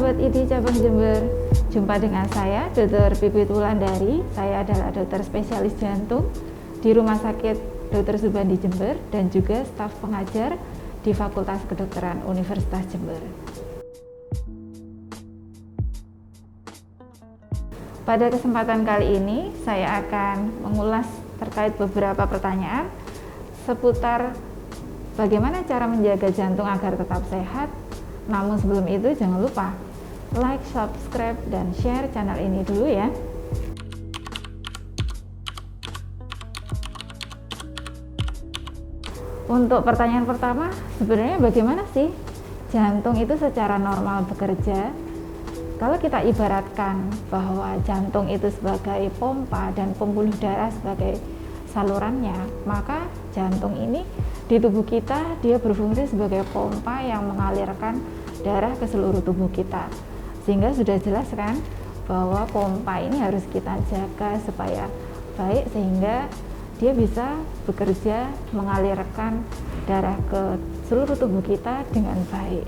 Sobat ID Cabang Jember, jumpa dengan saya Dr. Pipit Wulandari. Saya adalah dokter spesialis jantung di Rumah Sakit Dr. Subandi Jember dan juga staf pengajar di Fakultas Kedokteran Universitas Jember. Pada kesempatan kali ini saya akan mengulas terkait beberapa pertanyaan seputar bagaimana cara menjaga jantung agar tetap sehat. Namun sebelum itu jangan lupa like, subscribe, dan share channel ini dulu ya. Untuk pertanyaan pertama, sebenarnya bagaimana sih jantung itu secara normal bekerja? Kalau kita ibaratkan bahwa jantung itu sebagai pompa dan pembuluh darah sebagai salurannya, maka jantung ini di tubuh kita dia berfungsi sebagai pompa yang mengalirkan darah ke seluruh tubuh kita. Sehingga sudah jelas kan bahwa pompa ini harus kita jaga supaya baik, sehingga dia bisa bekerja mengalirkan darah ke seluruh tubuh kita dengan baik.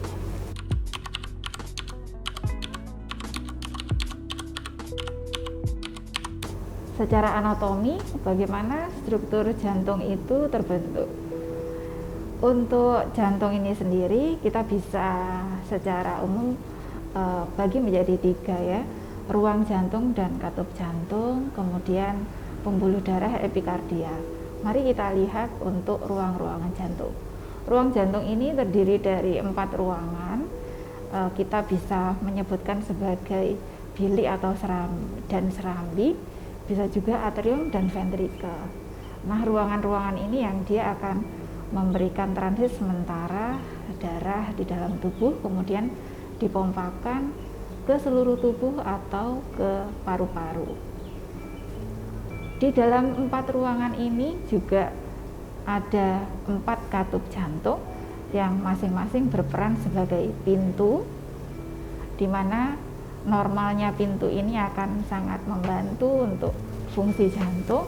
Secara anatomi, bagaimana struktur jantung itu terbentuk? Untuk jantung ini sendiri kita bisa secara umum bagi menjadi 3 ya, ruang jantung dan katup jantung, kemudian pembuluh darah epikardia. Mari kita lihat untuk ruang-ruangan jantung. Ruang jantung ini terdiri dari 4 ruangan, kita bisa menyebutkan sebagai bilik atau serambi, bisa juga atrium dan ventrikel. Nah, ruangan-ruangan ini yang dia akan memberikan transit sementara darah di dalam tubuh, kemudian dipompakan ke seluruh tubuh atau ke paru-paru. Di dalam 4 ruangan ini juga ada 4 katup jantung yang masing-masing berperan sebagai pintu, di mana normalnya pintu ini akan sangat membantu untuk fungsi jantung,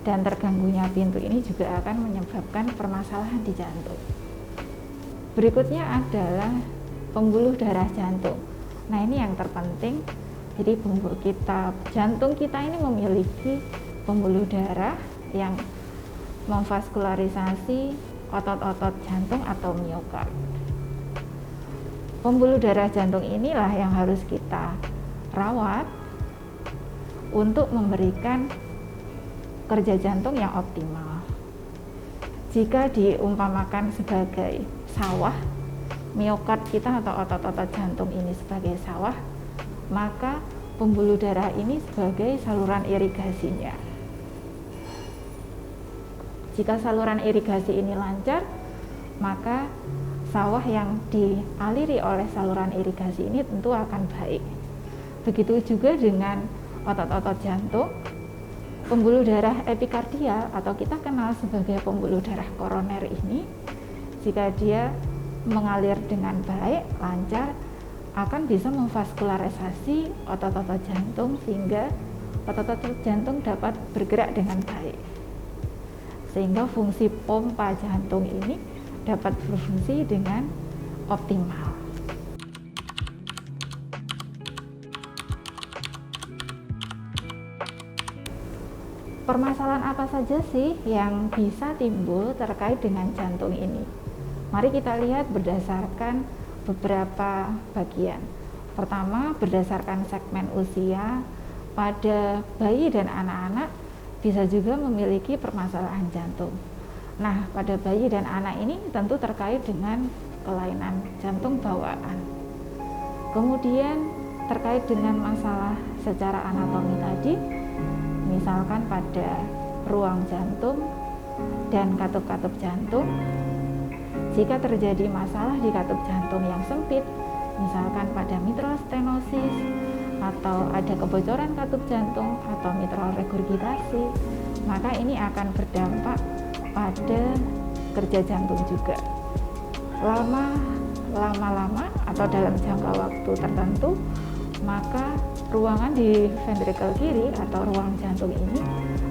dan terganggunya pintu ini juga akan menyebabkan permasalahan di jantung. Berikutnya adalah pembuluh darah jantung. Nah, ini yang terpenting. Jadi jantung kita ini memiliki pembuluh darah yang memvaskularisasi otot-otot jantung atau miokard. Pembuluh darah jantung inilah yang harus kita rawat untuk memberikan kerja jantung yang optimal. Jika diumpamakan sebagai sawah, miokard kita atau otot-otot jantung ini sebagai sawah, maka pembuluh darah ini sebagai saluran irigasinya. Jika saluran irigasi ini lancar, maka sawah yang dialiri oleh saluran irigasi ini tentu akan baik. Begitu juga dengan otot-otot jantung. Pembuluh darah epikardia atau kita kenal sebagai pembuluh darah koroner ini, jika dia mengalir dengan baik, lancar, akan bisa memvaskularisasi otot-otot jantung sehingga otot-otot jantung dapat bergerak dengan baik. Sehingga fungsi pompa jantung ini dapat berfungsi dengan optimal. Permasalahan apa saja sih yang bisa timbul terkait dengan jantung ini? Mari kita lihat berdasarkan beberapa bagian. Pertama, berdasarkan segmen usia, pada bayi dan anak-anak bisa juga memiliki permasalahan jantung. Nah, pada bayi dan anak ini tentu terkait dengan kelainan jantung bawaan. Kemudian terkait dengan masalah secara anatomi tadi, misalkan pada ruang jantung dan katup-katup jantung, jika terjadi masalah di katup jantung yang sempit, misalkan pada mitral stenosis atau ada kebocoran katup jantung atau mitral regurgitasi, maka ini akan berdampak pada kerja jantung juga. Lama-lama atau dalam jangka waktu tertentu, maka ruangan di ventrikel kiri atau ruang jantung ini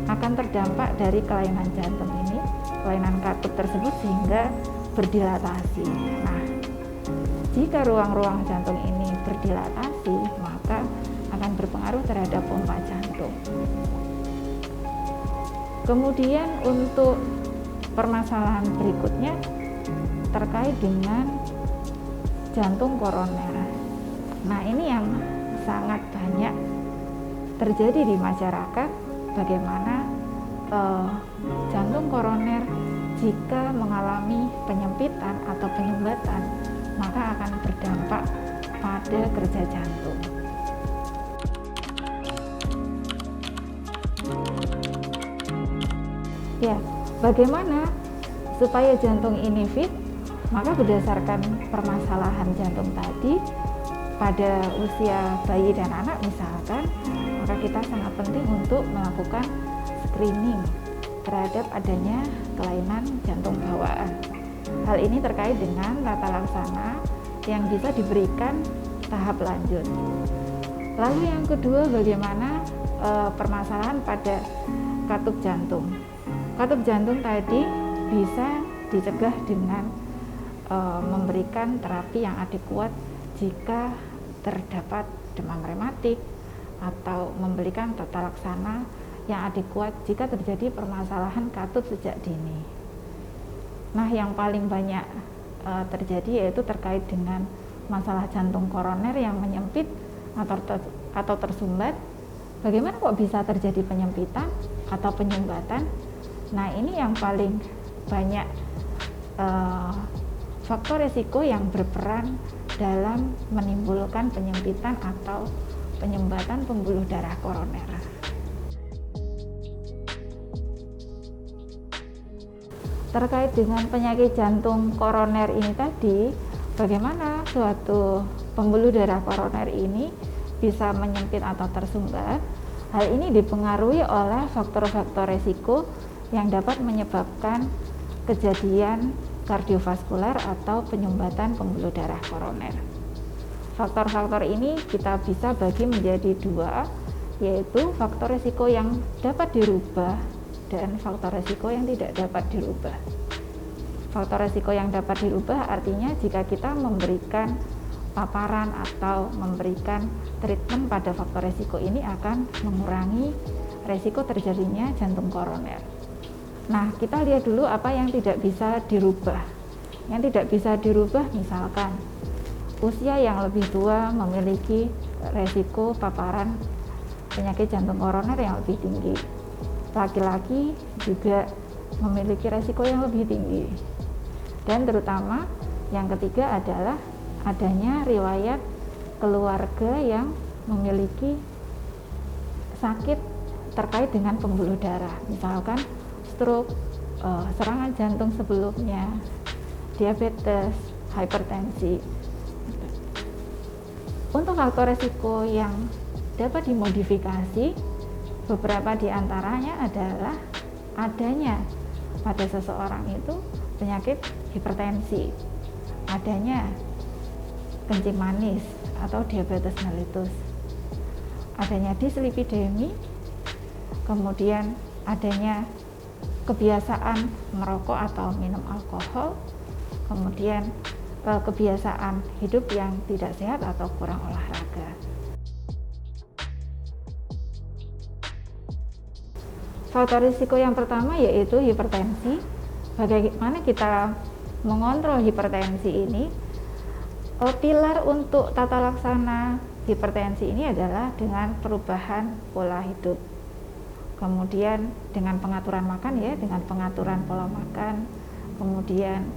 akan terdampak dari kelainan jantung ini, kelainan katup tersebut, sehingga berdilatasi. Nah, jika ruang-ruang jantung ini berdilatasi, maka akan berpengaruh terhadap pompa jantung. Kemudian untuk permasalahan berikutnya terkait dengan jantung koroner. Nah, ini yang sangat banyak terjadi di masyarakat, bagaimana jantung koroner jika mengalami penyempitan atau penyumbatan, maka akan berdampak pada kerja jantung. Ya, bagaimana supaya jantung ini fit? Maka berdasarkan permasalahan jantung tadi, pada usia bayi dan anak misalkan, maka kita sangat penting untuk melakukan screening terhadap adanya kelainan jantung bawaan. Hal ini terkait dengan tata laksana yang bisa diberikan tahap lanjut. Lalu yang kedua, bagaimana permasalahan pada katup jantung. Katup jantung tadi bisa dicegah dengan memberikan terapi yang adekuat jika terdapat demam rematik, atau memberikan tata laksana yang adekuat jika terjadi permasalahan katup sejak dini. Nah, yang paling banyak terjadi yaitu terkait dengan masalah jantung koroner yang menyempit atau tersumbat. Bagaimana kok bisa terjadi penyempitan atau penyumbatan? Nah, ini yang paling banyak faktor risiko yang berperan dalam menimbulkan penyempitan atau penyumbatan pembuluh darah koroner. Terkait dengan penyakit jantung koroner ini tadi, bagaimana suatu pembuluh darah koroner ini bisa menyempit atau tersumbat? Hal ini dipengaruhi oleh faktor-faktor risiko yang dapat menyebabkan kejadian kardiovaskuler atau penyumbatan pembuluh darah koroner. Faktor-faktor ini kita bisa bagi menjadi dua, yaitu faktor risiko yang dapat dirubah dan faktor risiko yang tidak dapat dirubah. Faktor risiko yang dapat dirubah artinya jika kita memberikan paparan atau memberikan treatment pada faktor risiko ini akan mengurangi risiko terjadinya jantung koroner. Nah, kita lihat dulu apa yang tidak bisa dirubah. Yang tidak bisa dirubah misalkan usia yang lebih tua memiliki risiko paparan penyakit jantung koroner yang lebih tinggi. Laki-laki juga memiliki risiko yang lebih tinggi. Dan terutama yang ketiga adalah adanya riwayat keluarga yang memiliki sakit terkait dengan pembuluh darah, misalkan stroke, serangan jantung sebelumnya, diabetes, hipertensi. Untuk faktor risiko yang dapat dimodifikasi, beberapa di antaranya adalah adanya pada seseorang itu penyakit hipertensi, adanya kencing manis atau diabetes mellitus, adanya dislipidemi, kemudian adanya kebiasaan merokok atau minum alkohol, kemudian kebiasaan hidup yang tidak sehat atau kurang olahraga. Faktor risiko yang pertama yaitu hipertensi. Bagaimana kita mengontrol hipertensi ini? Pilar untuk tata laksana hipertensi ini adalah dengan perubahan pola hidup. Kemudian dengan pengaturan makan ya, dengan pengaturan pola makan, kemudian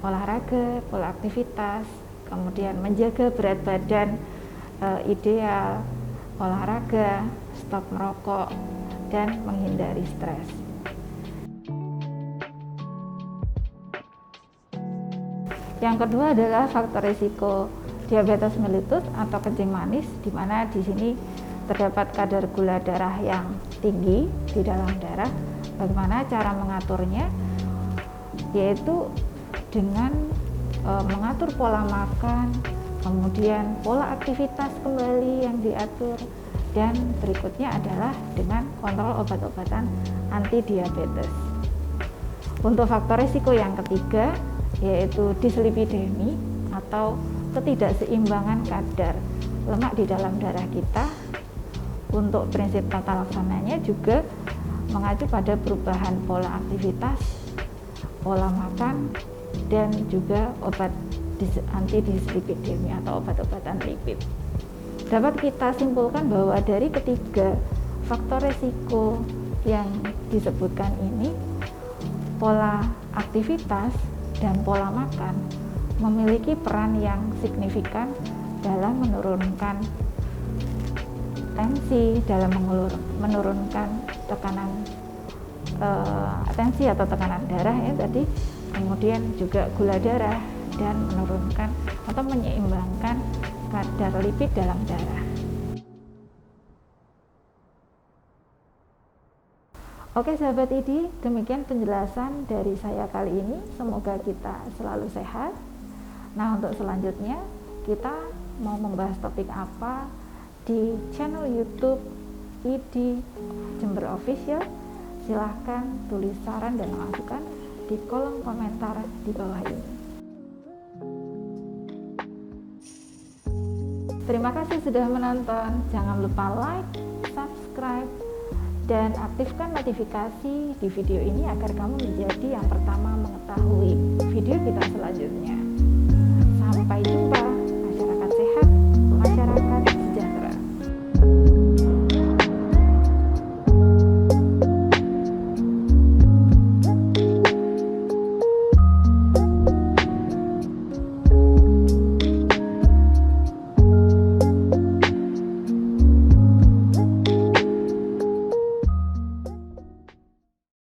olahraga, pola aktivitas, kemudian menjaga berat badan ideal, olahraga, stop merokok, dan menghindari stres. Yang kedua adalah faktor risiko diabetes mellitus atau kencing manis, di mana di sini terdapat kadar gula darah yang tinggi di dalam darah. Bagaimana cara mengaturnya? Yaitu dengan mengatur pola makan, kemudian pola aktivitas kembali yang diatur, dan berikutnya adalah dengan kontrol obat-obatan anti diabetes. Untuk faktor risiko yang ketiga yaitu dislipidemi atau ketidakseimbangan kadar lemak di dalam darah kita. Untuk prinsip tata laksananya juga mengacu pada perubahan pola aktivitas, pola makan, dan juga obat antidislipidemia atau obat-obatan lipid. Dapat kita simpulkan bahwa dari ketiga faktor resiko yang disebutkan ini, pola aktivitas dan pola makan memiliki peran yang signifikan dalam menurunkan tensi, dalam menurunkan tekanan tensi atau tekanan darah ya tadi, kemudian juga gula darah, dan menurunkan atau menyeimbangkan kadar lipid dalam darah. Oke sahabat ID, demikian penjelasan dari saya kali ini. Semoga kita selalu sehat. Nah, untuk selanjutnya kita mau membahas topik apa di channel YouTube ID Jember Official? Silahkan tulis saran dan masukan di kolom komentar di bawah ini. Terima kasih sudah menonton. Jangan lupa like, subscribe, dan aktifkan notifikasi di video ini agar kamu menjadi yang pertama mengetahui video kita selanjutnya.